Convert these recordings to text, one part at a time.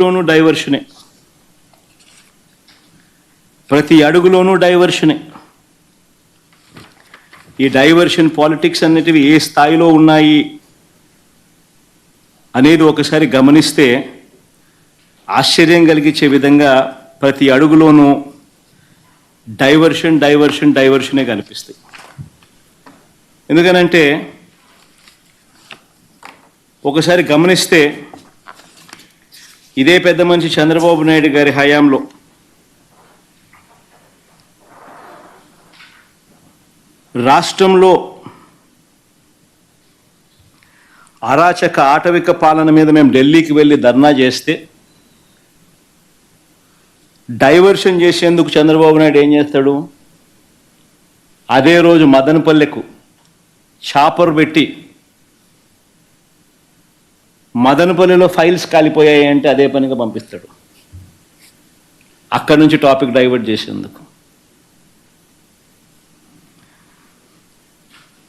అడుగులోనూ డైవర్షనే, ప్రతి అడుగులోనూ డైవర్షనే. ఈ డైవర్షన్ పాలిటిక్స్ అనేటివి ఏ స్థాయిలో ఉన్నాయి అనేది ఒకసారి గమనిస్తే ఆశ్చర్యం కలిగించే విధంగా ప్రతి అడుగులోనూ డైవర్షన్ డైవర్షన్ డైవర్షనే కనిపిస్తాయి. ఎందుకనంటే ఒకసారి గమనిస్తే ఇదే పెద్ద మనిషి చంద్రబాబు నాయుడు గారి హయాంలో రాష్ట్రంలో అరాచక ఆటవిక పాలన మీద మేము ఢిల్లీకి వెళ్ళి ధర్నా చేస్తే డైవర్షన్ చేసేందుకు చంద్రబాబు నాయుడు ఏం చేస్తాడు, అదే రోజు మదనపల్లెకు చాపర్ పెట్టి మదనపల్లిలో ఫైల్స్ కాలిపోయాయి అంటే అదే పనిగా పంపిస్తాడు, అక్కడి నుంచి టాపిక్ డైవర్ట్ చేసేందుకు.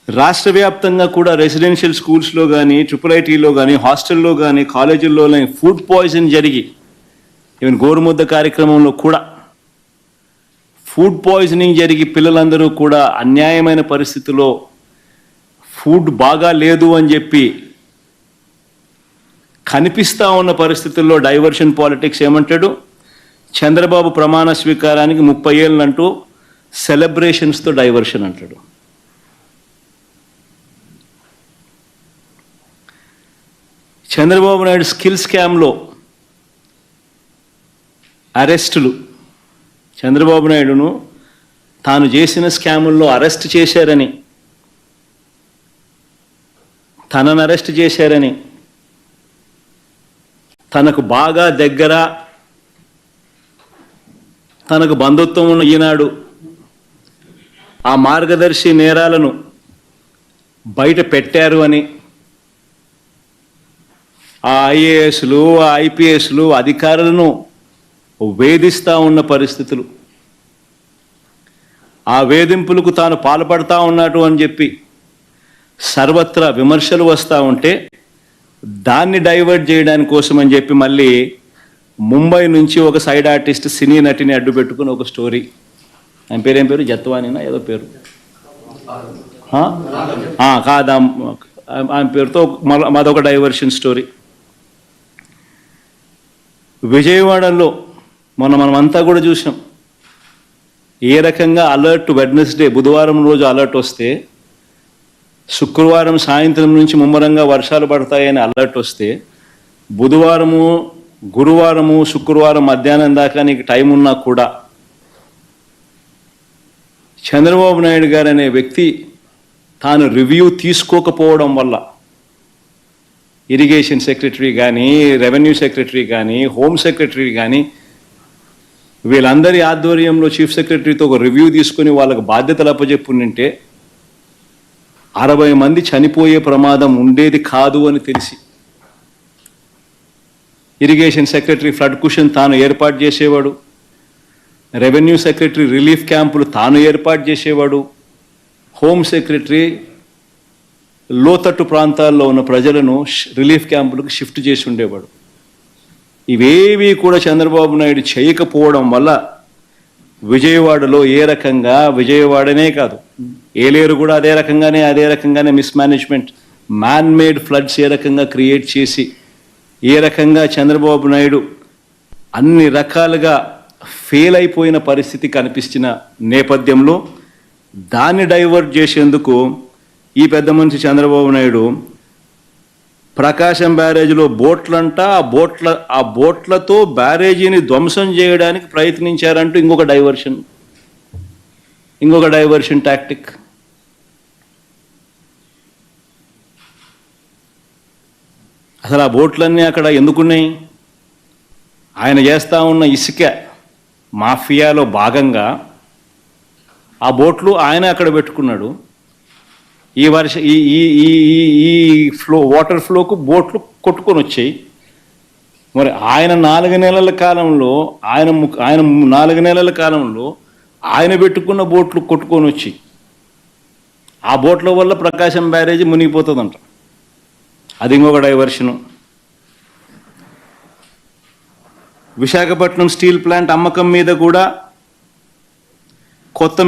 రాష్ట్ర వ్యాప్తంగా కూడా రెసిడెన్షియల్ స్కూల్స్లో కానీ, IIITలో కానీ, హాస్టల్లో కానీ, కాలేజీల్లో కానీ ఫుడ్ పాయిజన్ జరిగి, ఈవెన్ గోరుముద్ద కార్యక్రమంలో కూడా ఫుడ్ పాయిజనింగ్ జరిగి పిల్లలందరూ కూడా అన్యాయమైన పరిస్థితిలో ఫుడ్ బాగా లేదు అని చెప్పి కనిపిస్తూ ఉన్న పరిస్థితుల్లో డైవర్షన్ పాలిటిక్స్ ఏమంటాడు, చంద్రబాబు ప్రమాణ స్వీకారానికి 30 ఏళ్ళు అంటూ సెలబ్రేషన్స్తో డైవర్షన్ అంటాడు. చంద్రబాబు నాయుడు స్కిల్ స్కామ్లో అరెస్టులు, చంద్రబాబు నాయుడును తాను చేసిన స్కాముల్లో అరెస్ట్ చేశారని, తనను అరెస్ట్ చేశారని, తనకు బాగా దగ్గర తనకు బంధుత్వం ఉన్న ఈనాడు ఆ మార్గదర్శి నేరాలను బయట పెట్టారు అని ఆ IASలు, IPSలు అధికారులను వేధిస్తూ ఉన్న పరిస్థితులు, ఆ వేధింపులకు తాను పాల్పడతా ఉన్నాడు అని చెప్పి సర్వత్రా విమర్శలు వస్తూ ఉంటే దాన్ని డైవర్ట్ చేయడానికి కోసం అని చెప్పి మళ్ళీ ముంబై నుంచి ఒక సైడ్ ఆర్టిస్ట్ సినీ నటిని అడ్డు పెట్టుకుని ఒక స్టోరీ, ఆయన పేరు ఏం పేరు, జత్వానీనా ఏదో పేరు కాదా, ఆయన పేరుతో మరొక డైవర్షన్ స్టోరీ. విజయవాడలో మనమంతా కూడా చూసాం ఏ రకంగా అలర్ట్, వెడ్నెస్డే బుధవారం రోజు అలర్ట్ వస్తే శుక్రవారం సాయంత్రం నుంచి ముమ్మరంగా వర్షాలు పడతాయని అలర్ట్ వస్తే బుధవారము, గురువారము, శుక్రవారం మధ్యాహ్నం దాకా నీకు టైం ఉన్నా కూడా చంద్రబాబు నాయుడు గారు అనే వ్యక్తి తాను రివ్యూ తీసుకోకపోవడం వల్ల ఇరిగేషన్ సెక్రటరీ కానీ, రెవెన్యూ సెక్రటరీ కానీ, హోమ్ సెక్రటరీ కానీ వీళ్ళందరి ఆధ్వర్యంలో చీఫ్ సెక్రటరీతో ఒక రివ్యూ తీసుకుని వాళ్ళకు బాధ్యతలు అప్పచెప్పుంటే 60 మంది చనిపోయే ప్రమాదం ఉండేది కాదు అని తెలిసి ఇరిగేషన్ సెక్రటరీ ఫ్లడ్ కుషన్ తాను ఏర్పాటు చేసేవాడు, రెవెన్యూ సెక్రటరీ రిలీఫ్ క్యాంపులు తాను ఏర్పాటు చేసేవాడు, హోమ్ సెక్రటరీ లోతట్టు ప్రాంతాల్లో ఉన్న ప్రజలను రిలీఫ్ క్యాంపులకు షిఫ్ట్ చేసి ఉండేవాడు. ఇవేవి కూడా చంద్రబాబు నాయుడు చేయకపోవడం వల్ల విజయవాడలో ఏ రకంగా, విజయవాడనే కాదు ఏలేరు కూడా అదే రకంగానే మిస్మేనేజ్మెంట్, మ్యాన్ మేడ్ ఫ్లడ్స్ ఏ రకంగా క్రియేట్ చేసి ఏ రకంగా చంద్రబాబు నాయుడు అన్ని రకాలుగా ఫెయిల్ అయిపోయిన పరిస్థితి కనిపించిన నేపథ్యంలో దాన్ని డైవర్ట్ చేసేందుకు ఈ పెద్ద మనిషి చంద్రబాబు నాయుడు ప్రకాశం బ్యారేజీలో బోట్లంట, ఆ బోట్లతో బ్యారేజీని ధ్వంసం చేయడానికి ప్రయత్నించారంటూ ఇంకొక డైవర్షన్ టాక్టిక్. అసలు ఆ బోట్లన్నీ అక్కడ ఎందుకున్నాయి? ఆయన చేస్తూ ఉన్న ఇసుక మాఫియాలో భాగంగా ఆ బోట్లు ఆయన అక్కడ పెట్టుకున్నాడు. ఈ వాటర్ ఫ్లోకు బోట్లు కొట్టుకొని వచ్చాయి. మరి ఆయన 4 నెలల కాలంలో ఆయన పెట్టుకున్న బోట్లు కొట్టుకొని వచ్చి ఆ బోట్ల వల్ల ప్రకాశం బ్యారేజీ మునిగిపోతుందంట. అది ఇంకొక డైవర్షను. విశాఖపట్నం స్టీల్ ప్లాంట్ అమ్మకం మీద కూడా కొత్త